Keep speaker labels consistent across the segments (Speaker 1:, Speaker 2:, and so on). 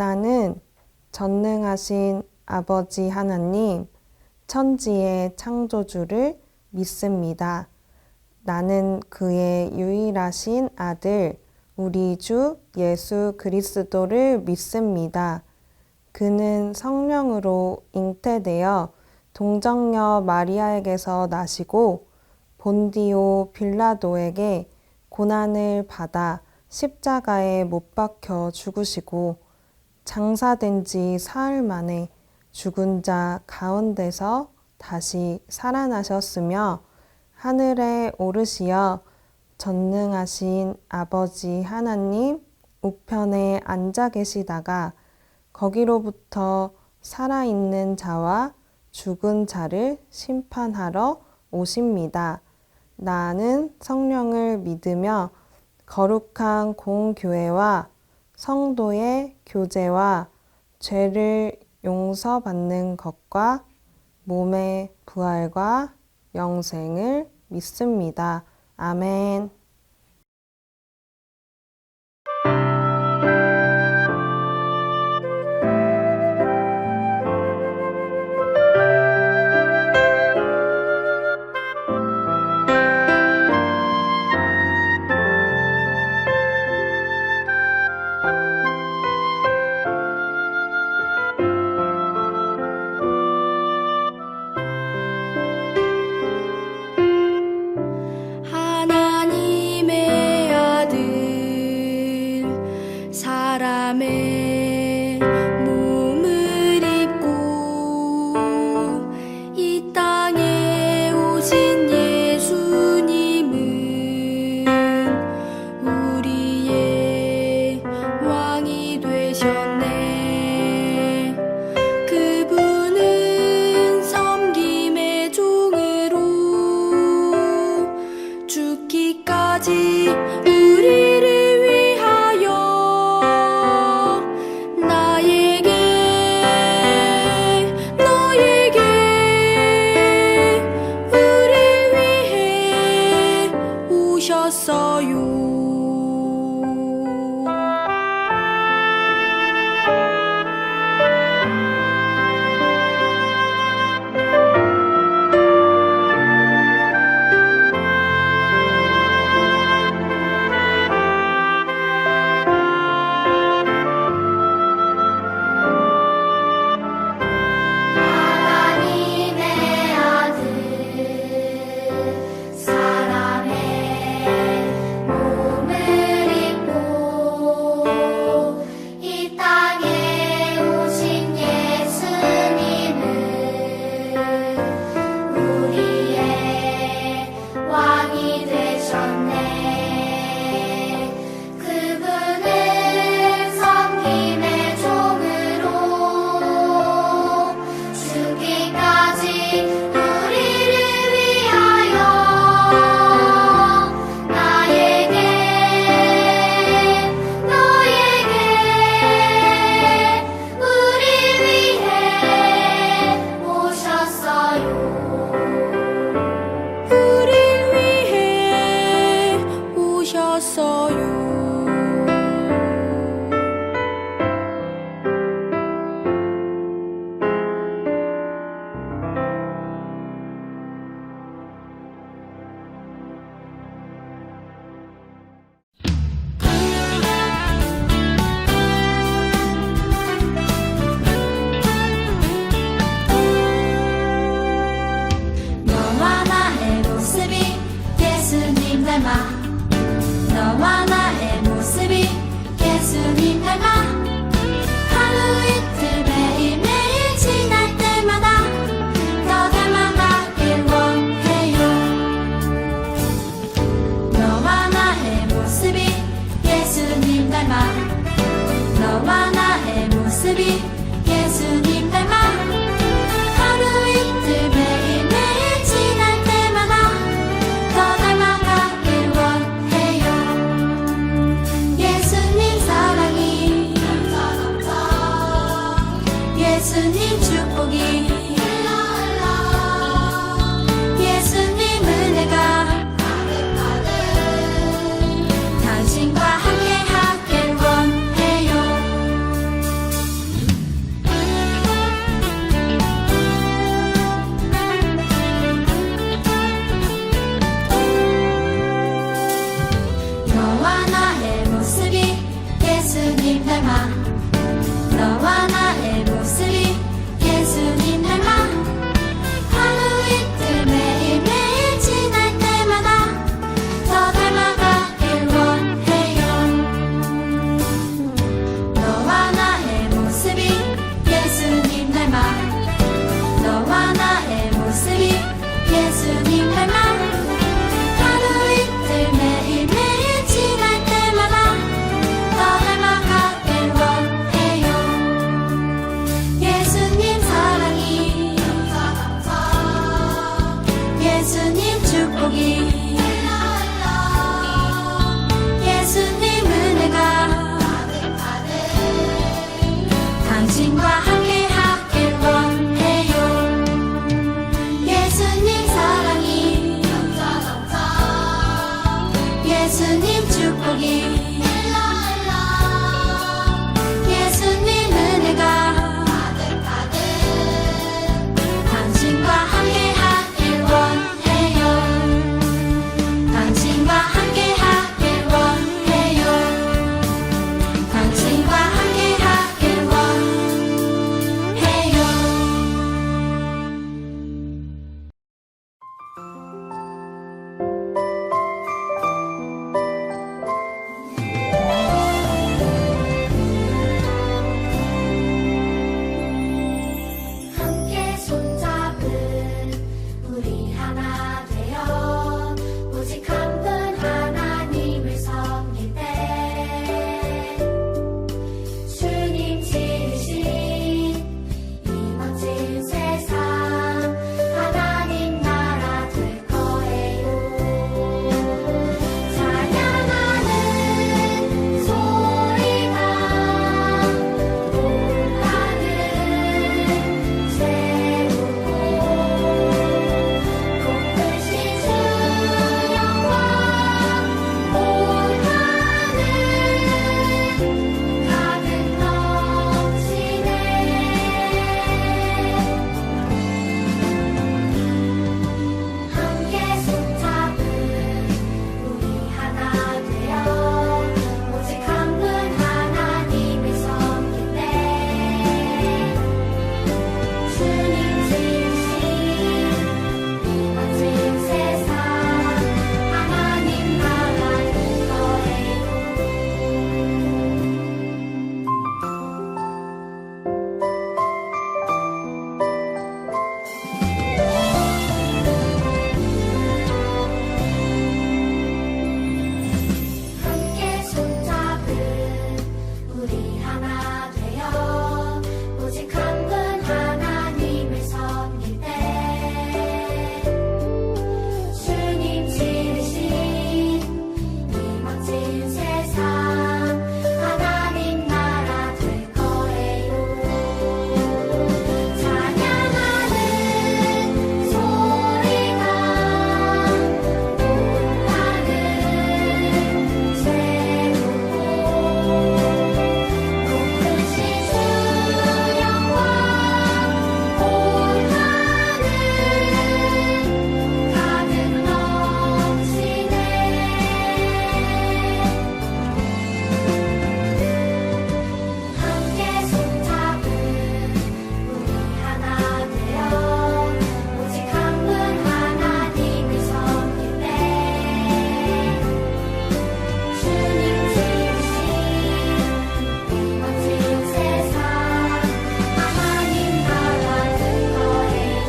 Speaker 1: 나는 전능하신 아버지 하나님, 천지의 창조주를 믿습니다. 나는 그의 유일하신 아들, 우리 주 예수 그리스도를 믿습니다. 그는 성령으로 잉태되어 동정녀 마리아에게서 나시고 본디오 빌라도에게 고난을 받아 십자가에 못 박혀 죽으시고 장사된 지 사흘 만에 죽은 자 가운데서 다시 살아나셨으며 하늘에 오르시어 전능하신 아버지 하나님 우편에 앉아 계시다가 거기로부터 살아있는 자와 죽은 자를 심판하러 오십니다. 나는 성령을 믿으며 거룩한 공교회와 성도의 교제와 죄를 용서받는 것과 몸의 부활과 영생을 믿습니다. 아멘.
Speaker 2: 하나님 예수님 닮아 하루 이틀 매일매일 지날 때마다 더 닮아가길 원해요. 예수님 사랑이 예수님 축복이 예수님 은혜가 당신과 함께 하길 원해요. 예수님 사랑이 예수님 축복이 예수님 은혜가 당신과 함께 하길 원해요. 당신과 함께 하길 원해요. 당신과 함께 하길 원해요. 함께 손잡은 우리 하나 되어 오직 한 분 하나님을 섬길 때 주님 지으신 이 멋진 세상 하나님 나라 될 거예요. 찬양하는 소리가 온 하늘 세우고 높으신 주 영광 온 하늘 가득 넘치네. 함께 손잡은 우리 하나 되어 오직 한 분 하나님을 섬길 때 주님 지으신 이 멋진 세상 하나님 나라 될 거예요. 함께 손잡은 우리 하나 되어 오직 한 분 하나님을 섬길 때 주님 지으신 이 멋진 세상 하나님 나라 될 거예요. 찬양하는 소리가 온 하늘 세우고 높으신 주 영광 온 하늘 가득 넘치네. 함께 손잡은 우리 하나 되어 오직 한 분 하나님을 섬길 때 주님 지으신 이 멋진 세상 하나님 나라 될 거예요.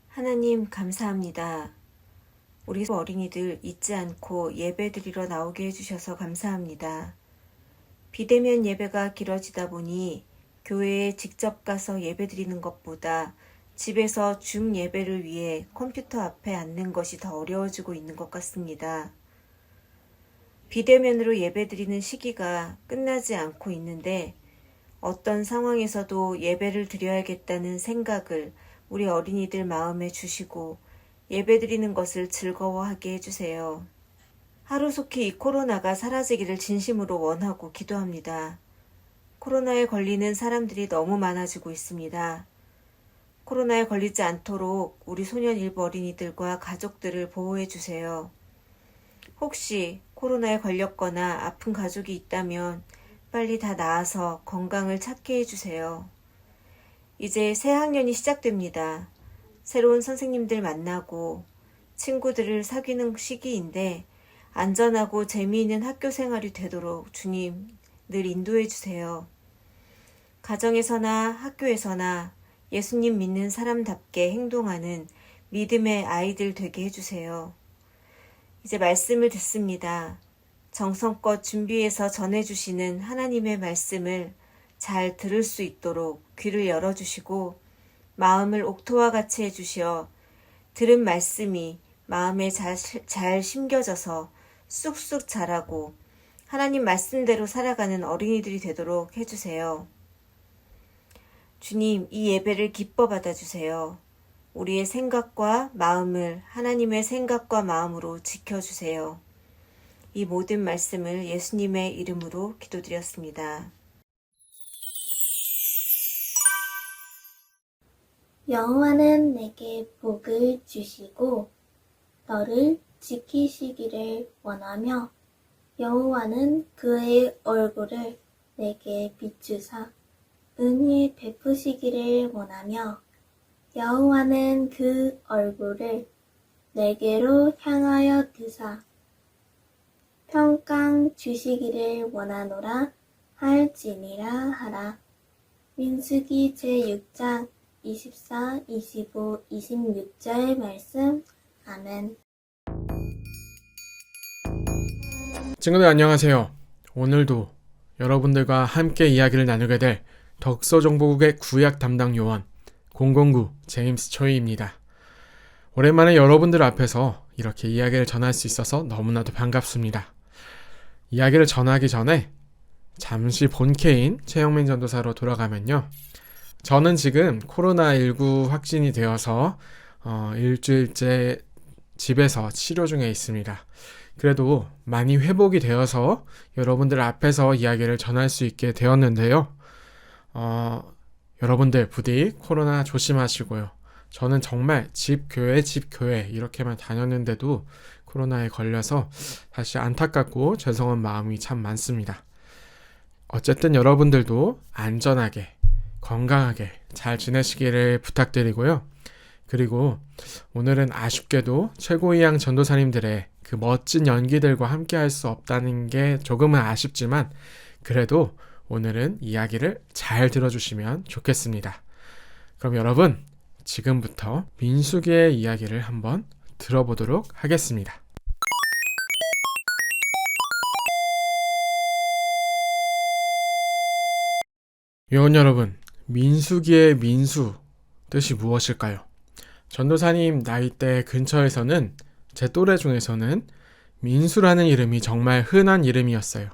Speaker 3: 하나님 감사합니다. 우리 어린이들 잊지 않고 예배드리러 나오게 해주셔서 감사합니다. 비대면 예배가 길어지다 보니 교회에 직접 가서 예배드리는 것보다 집에서 줌 예배를 위해 컴퓨터 앞에 앉는 것이 더 어려워지고 있는 것 같습니다. 비대면으로 예배드리는 시기가 끝나지 않고 있는데 어떤 상황에서도 예배를 드려야겠다는 생각을 우리 어린이들 마음에 주시고 예배드리는 것을 즐거워하게 해주세요. 하루속히 이 코로나가 사라지기를 진심으로 원하고 기도합니다. 코로나에 걸리는 사람들이 너무 많아지고 있습니다. 코로나에 걸리지 않도록 우리 소년 일부 어린이들과 가족들을 보호해 주세요. 혹시 코로나에 걸렸거나 아픈 가족이 있다면 빨리 다 나아서 건강을 찾게 해주세요. 이제 새 학년이 시작됩니다. 새로운 선생님들 만나고 친구들을 사귀는 시기인데 안전하고 재미있는 학교 생활이 되도록 주님 늘 인도해 주세요. 가정에서나 학교에서나 예수님 믿는 사람답게 행동하는 믿음의 아이들 되게 해주세요. 이제 말씀을 듣습니다. 정성껏 준비해서 전해주시는 하나님의 말씀을 잘 들을 수 있도록 귀를 열어주시고 마음을 옥토와 같이 해주시어 들은 말씀이 마음에 잘 심겨져서 쑥쑥 자라고 하나님 말씀대로 살아가는 어린이들이 되도록 해주세요. 주님, 이 예배를 기뻐 받아주세요. 우리의 생각과 마음을 하나님의 생각과 마음으로 지켜주세요. 이 모든 말씀을 예수님의 이름으로 기도드렸습니다.
Speaker 4: 여호와는 내게 복을 주시고 너를 지키시기를 원하며 여호와는 그의 얼굴을 내게 비추사 은혜 베푸시기를 원하며 여호와는 그 얼굴을 내게로 향하여 드사 평강 주시기를 원하노라 할지니라 하라. 민수기 제6장 24, 25, 26절 말씀. 아멘.
Speaker 5: 친구들 안녕하세요. 오늘도 여러분들과 함께 이야기를 나누게 될 덕서정보국의 구약 담당 요원 009 제임스 초이입니다. 오랜만에 여러분들 앞에서 이렇게 이야기를 전할 수 있어서 너무나도 반갑습니다. 이야기를 전하기 전에 잠시 본캐인 최영민 전도사로 돌아가면요. 저는 지금 코로나19 확진이 되어서 일주일째 집에서 치료 중에 있습니다. 그래도 많이 회복이 되어서 여러분들 앞에서 이야기를 전할 수 있게 되었는데요. 여러분들 부디 코로나 조심하시고요. 저는 정말 집 교회 이렇게만 다녔는데도 코로나에 걸려서 사실 안타깝고 죄송한 마음이 참 많습니다. 어쨌든 여러분들도 안전하게 건강하게 잘 지내시기를 부탁드리고요. 그리고 오늘은 아쉽게도 최고위양 전도사님들의 그 멋진 연기들과 함께 할 수 없다는 게 조금은 아쉽지만 그래도 오늘은 이야기를 잘 들어주시면 좋겠습니다. 그럼 여러분 지금부터 민수기의 이야기를 한번 들어보도록 하겠습니다. 요원 여러분, 민수기의 민수 뜻이 무엇일까요? 전도사님 나이대 근처에서는 제 또래 중에서는 민수라는 이름이 정말 흔한 이름이었어요.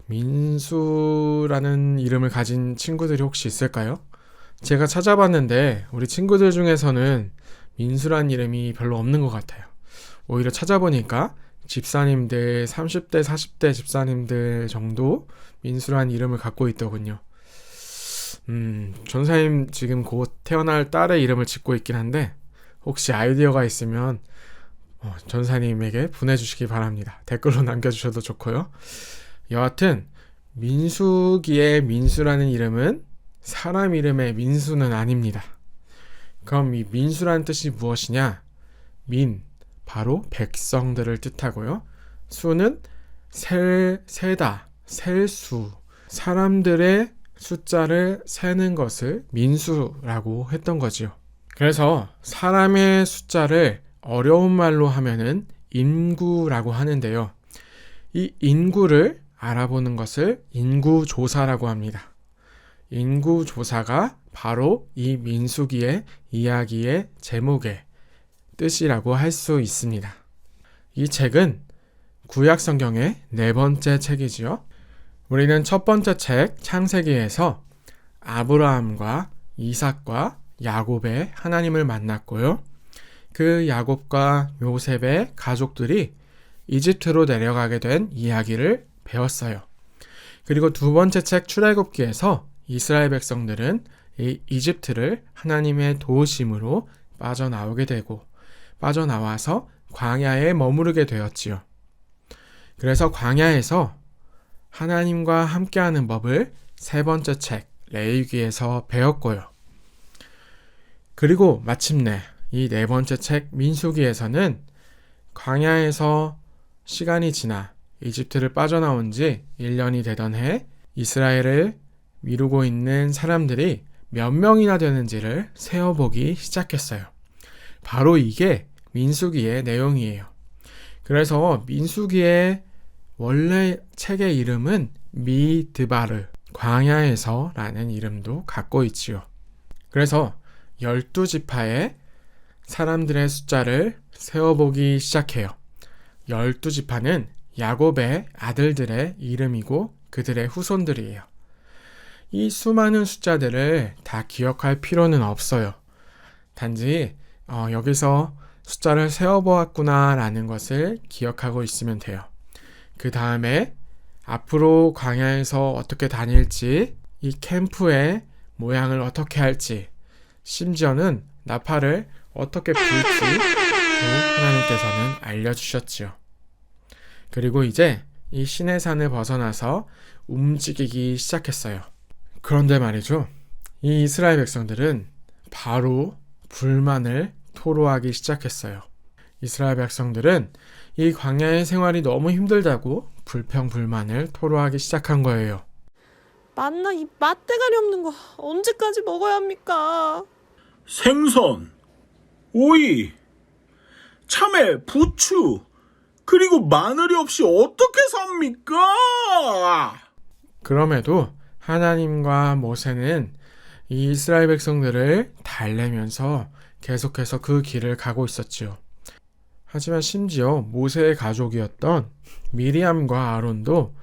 Speaker 5: 민수라는 이름을 가진 친구들이 혹시 있을까요? 제가 찾아봤는데 우리 친구들 중에서는 민수라는 이름이 별로 없는 것 같아요. 오히려 찾아보니까 집사님들 30대 40대 집사님들 정도 민수라는 이름을 갖고 있더군요. 전사님 지금 곧 태어날 딸의 이름을 짓고 있긴 한데 혹시 아이디어가 있으면 전사님에게 보내주시기 바랍니다. 댓글로 남겨주셔도 좋고요. 여하튼 민수기의 민수라는 이름은 사람 이름의 민수는 아닙니다. 그럼 이 민수라는 뜻이 무엇이냐? 민, 바로 백성들을 뜻하고요. 수는 세다, 셀 수, 사람들의 숫자를 세는 것을 민수라고 했던 거지요. 그래서 사람의 숫자를 어려운 말로 하면은 인구라고 하는데요. 이 인구를 알아보는 것을 인구조사라고 합니다. 인구조사가 바로 이 민수기의 이야기의 제목의 뜻이라고 할 수 있습니다. 이 책은 구약 성경의 4번째 책이지요. 우리는 첫 번째 책 창세기에서 아브라함과 이삭과 야곱의 하나님을 만났고요. 그 야곱과 요셉의 가족들이 이집트로 내려가게 된 이야기를 배웠어요. 그리고 두 번째 책 출애굽기에서 이스라엘 백성들은 이 이집트를 하나님의 도우심으로 빠져나오게 되고 빠져나와서 광야에 머무르게 되었지요. 그래서 광야에서 하나님과 함께하는 법을 세 번째 책 레위기에서 배웠고요. 그리고 마침내 이 네 번째 책 민수기에서는 광야에서 시간이 지나 이집트를 빠져나온 지 1년이 되던 해 이스라엘을 미루고 있는 사람들이 몇 명이나 되는지를 세어보기 시작했어요. 바로 이게 민수기의 내용이에요. 그래서 민수기의 원래 책의 이름은 미드바르, 광야에서 라는 이름도 갖고 있지요. 그래서 12지파의 사람들의 숫자를 세어보기 시작해요. 12지파는 야곱의 아들들의 이름이고 그들의 후손들이에요. 이 수많은 숫자들을 다 기억할 필요는 없어요. 단지 여기서 숫자를 세어보았구나 라는 것을 기억하고 있으면 돼요. 그 다음에 앞으로 광야에서 어떻게 다닐지, 이 캠프의 모양을 어떻게 할지, 심지어는 나팔을 어떻게 불지도 하나님께서는 알려주셨지요. 그리고 이제 이 시내산을 벗어나서 움직이기 시작했어요. 그런데 말이죠. 이 이스라엘 백성들은 바로 불만을 토로하기 시작했어요. 이스라엘 백성들은 이 광야의 생활이 너무 힘들다고 불평불만을 토로하기 시작한 거예요.
Speaker 6: 만나 이 맛대가리 없는 거 언제까지 먹어야 합니까?
Speaker 7: 생선, 오이, 참외, 부추, 그리고 마늘이 없이 어떻게 삽니까?
Speaker 5: 그럼에도 하나님과 모세는 이 이스라엘 백성들을 달래면서 계속해서 그 길을 가고 있었지요. 하지만 심지어 모세의 가족이었던 미리암과 아론도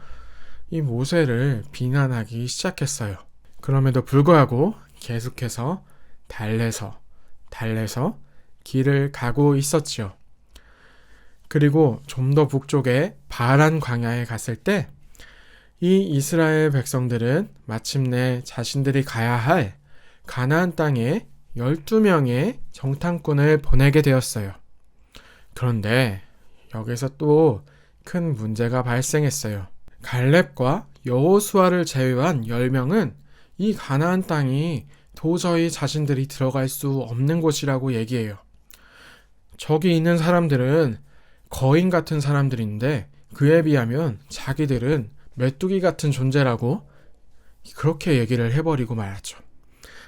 Speaker 5: 이 모세를 비난하기 시작했어요. 그럼에도 불구하고 계속해서 달래서 길을 가고 있었지요. 그리고 좀 더 북쪽에 바란 광야에 갔을 때 이 이스라엘 백성들은 마침내 자신들이 가야 할 가나안 땅에 12명의 정탐꾼을 보내게 되었어요. 그런데 여기서 또 큰 문제가 발생했어요. 갈렙과 여호수아를 제외한 10명은 이 가나안 땅이 도저히 자신들이 들어갈 수 없는 곳이라고 얘기해요. 저기 있는 사람들은 거인 같은 사람들인데 그에 비하면 자기들은 메뚜기 같은 존재라고 그렇게 얘기를 해버리고 말았죠.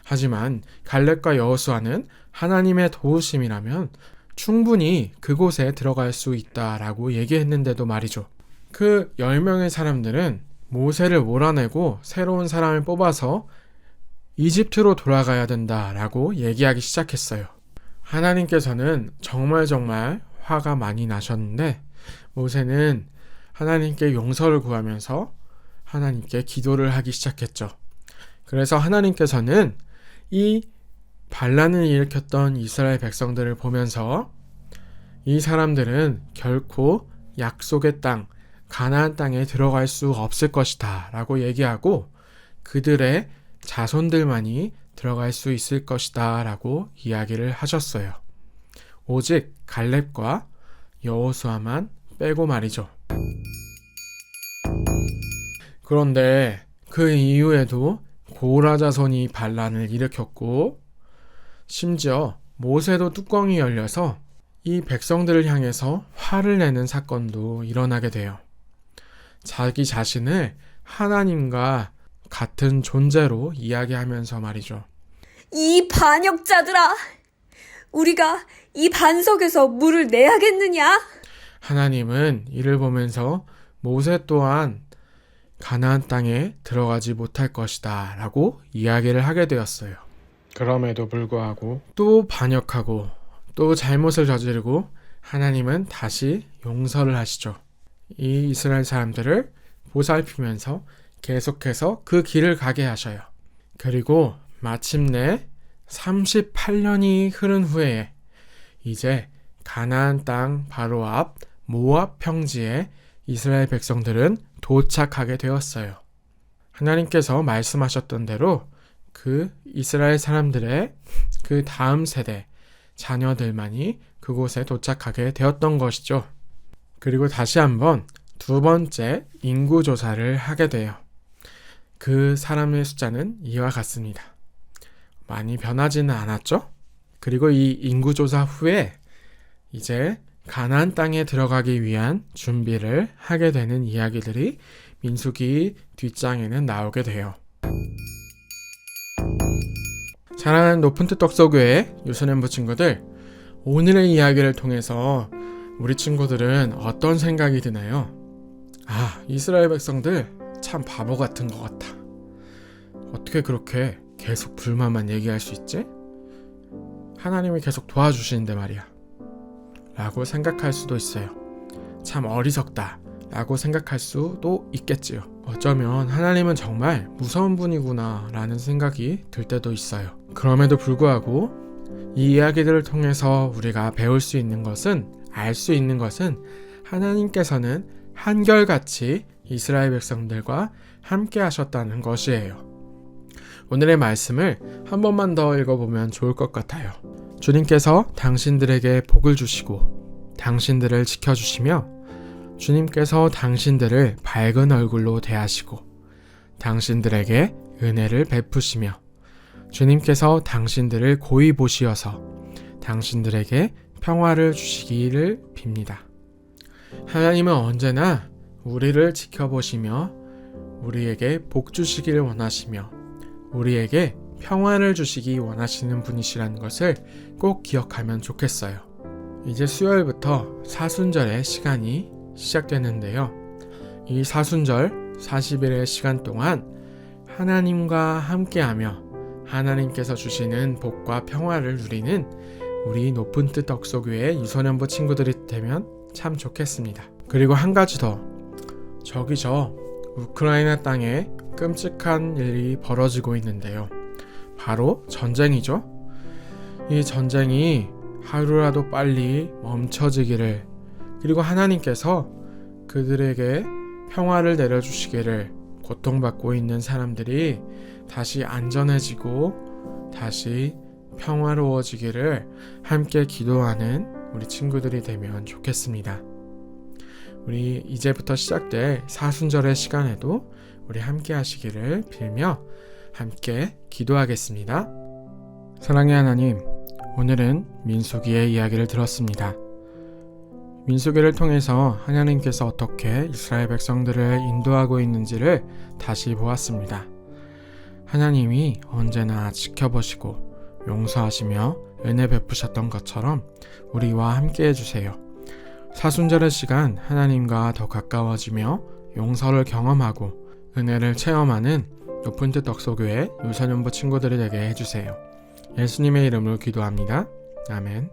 Speaker 5: 하지만 갈렙과 여호수아는 하나님의 도우심이라면 충분히 그곳에 들어갈 수 있다라고 얘기했는데도 말이죠. 그 10명의 사람들은 모세를 몰아내고 새로운 사람을 뽑아서 이집트로 돌아가야 된다라고 얘기하기 시작했어요. 하나님께서는 정말 화가 많이 나셨는데 모세는 하나님께 용서를 구하면서 하나님께 기도를 하기 시작했죠. 그래서 하나님께서는 이 반란을 일으켰던 이스라엘 백성들을 보면서 이 사람들은 결코 약속의 땅, 가나안 땅에 들어갈 수 없을 것이다 라고 얘기하고 그들의 자손들만이 들어갈 수 있을 것이다 라고 이야기를 하셨어요. 오직 갈렙과 여호수아만 빼고 말이죠. 그런데 그 이후에도 고라 자손이 반란을 일으켰고 심지어 모세도 뚜껑이 열려서 이 백성들을 향해서 화를 내는 사건도 일어나게 돼요. 자기 자신을 하나님과 같은 존재로 이야기하면서 말이죠.
Speaker 8: 이 반역자들아! 우리가 이 반석에서 물을 내야겠느냐?
Speaker 5: 하나님은 이를 보면서 모세 또한 가나안 땅에 들어가지 못할 것이다 라고 이야기를 하게 되었어요. 그럼에도 불구하고 또 반역하고 또 잘못을 저지르고 하나님은 다시 용서를 하시죠. 이 이스라엘 사람들을 보살피면서 계속해서 그 길을 가게 하셔요. 그리고 마침내 38년이 흐른 후에 이제 가나안 땅 바로 앞 모압 평지에 이스라엘 백성들은 도착하게 되었어요. 하나님께서 말씀하셨던 대로 그 이스라엘 사람들의 그 다음 세대 자녀들만이 그곳에 도착하게 되었던 것이죠. 그리고 다시 한번 두 번째 인구조사를 하게 돼요. 그 사람의 숫자는 이와 같습니다. 많이 변하지는 않았죠? 그리고 이 인구조사 후에 이제 가나안 땅에 들어가기 위한 준비를 하게 되는 이야기들이 민수기 뒷장에는 나오게 돼요. 사랑하는 높은 뜻 덕서교회 유소년부 친구들, 오늘의 이야기를 통해서 우리 친구들은 어떤 생각이 드나요? 이스라엘 백성들 참 바보 같은 것 같아. 어떻게 그렇게 계속 불만만 얘기할 수 있지? 하나님이 계속 도와주시는데 말이야. 라고 생각할 수도 있어요. 참 어리석다 라고 생각할 수도 있겠지요. 어쩌면 하나님은 정말 무서운 분이구나 라는 생각이 들 때도 있어요. 그럼에도 불구하고 이 이야기들을 통해서 우리가 배울 수 있는 것은, 알 수 있는 것은 하나님께서는 한결같이 이스라엘 백성들과 함께 하셨다는 것이에요. 오늘의 말씀을 한 번만 더 읽어보면 좋을 것 같아요. 주님께서 당신들에게 복을 주시고 당신들을 지켜주시며 주님께서 당신들을 밝은 얼굴로 대하시고 당신들에게 은혜를 베푸시며 주님께서 당신들을 고이 보시어서 당신들에게 평화를 주시기를 빕니다. 하나님은 언제나 우리를 지켜보시며 우리에게 복 주시기를 원하시며 우리에게 평화를 주시기 원하시는 분이시라는 것을 꼭 기억하면 좋겠어요. 이제 수요일부터 사순절의 시간이 시작되는데요. 이 사순절 40일의 시간 동안 하나님과 함께하며 하나님께서 주시는 복과 평화를 누리는 우리 높은 뜻 덕소교회 유소년부 친구들이 되면 참 좋겠습니다. 그리고 한 가지 더, 저기 저 우크라이나 땅에 끔찍한 일이 벌어지고 있는데요. 바로 전쟁이죠. 이 전쟁이 하루라도 빨리 멈춰지기를, 그리고 하나님께서 그들에게 평화를 내려주시기를, 고통받고 있는 사람들이 다시 안전해지고 다시 평화로워지기를 함께 기도하는 우리 친구들이 되면 좋겠습니다. 우리 이제부터 시작될 사순절의 시간에도 우리 함께 하시기를 빌며 함께 기도하겠습니다. 사랑의 하나님, 오늘은 민수기의 이야기를 들었습니다. 민수기를 통해서 하나님께서 어떻게 이스라엘 백성들을 인도하고 있는지를 다시 보았습니다. 하나님이 언제나 지켜보시고 용서하시며 은혜 베푸셨던 것처럼 우리와 함께 해주세요. 사순절의 시간 하나님과 더 가까워지며 용서를 경험하고 은혜를 체험하는 높은 뜻 덕소교회 유소년부 친구들이 되게 해주세요. 예수님의 이름으로 기도합니다. 아멘.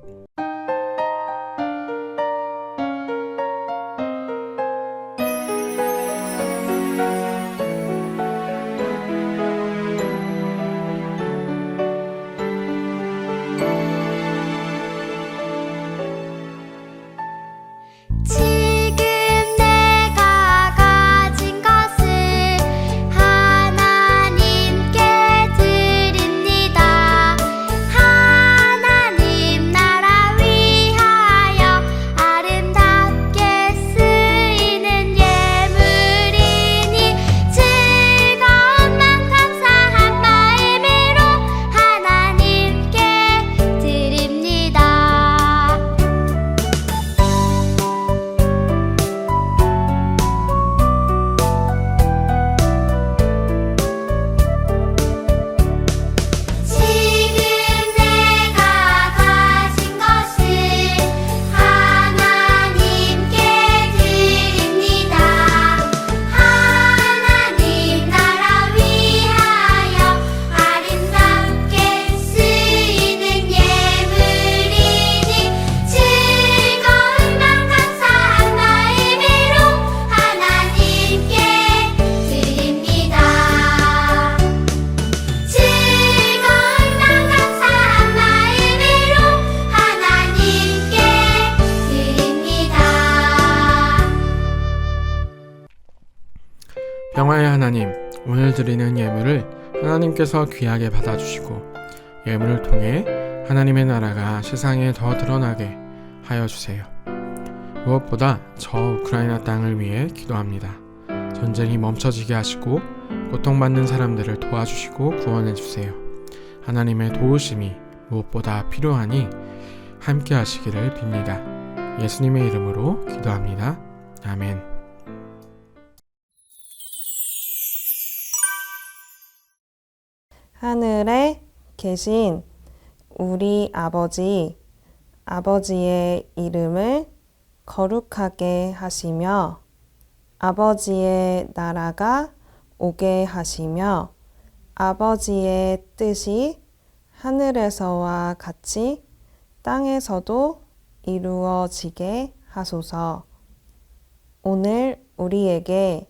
Speaker 2: 지금 내가 가진 것을 하나님께 드립니다. 하나님 나라 위하여 아름답게 쓰이는 예물이니 즐거운 맘 감사한 마음으로 하나님께 드립니다. 지금 내가 가진 것을 하나님께 드립니다. 하나님 나라 위하여 아름답게 쓰이는 예물이니 즐거운 맘 감사한 마음으로 하나님께 드립니다. 즐거운 맘 감사한 마음으로 하나님께 드립니다.
Speaker 5: 평화의 하나님, 오늘 드리는 예물을 하나님께서 귀하게 받아주시고 예물을 통해 하나님의 나라가 세상에 더 드러나게 하여 주세요. 무엇보다 저 우크라이나 땅을 위해 기도합니다. 전쟁이 멈춰지게 하시고 고통받는 사람들을 도와주시고 구원해 주세요. 하나님의 도우심이 무엇보다 필요하니 함께 하시기를 빕니다. 예수님의 이름으로 기도합니다. 아멘.
Speaker 1: 하늘에 계신 우리 아버지, 아버지의 이름을 거룩하게 하시며 아버지의 나라가 오게 하시며 아버지의 뜻이 하늘에서와 같이 땅에서도 이루어지게 하소서. 오늘 우리에게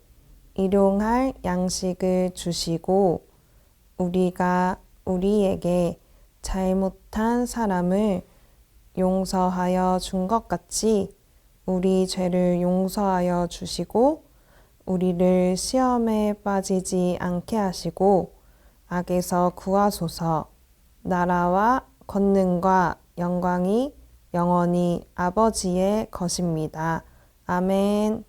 Speaker 1: 일용할 양식을 주시고 우리가 우리에게 잘못한 사람을 용서하여 준 것 같이 우리 죄를 용서하여 주시고 우리를 시험에 빠지지 않게 하시고 악에서 구하소서. 나라와 권능과 영광이 영원히 아버지의 것입니다. 아멘.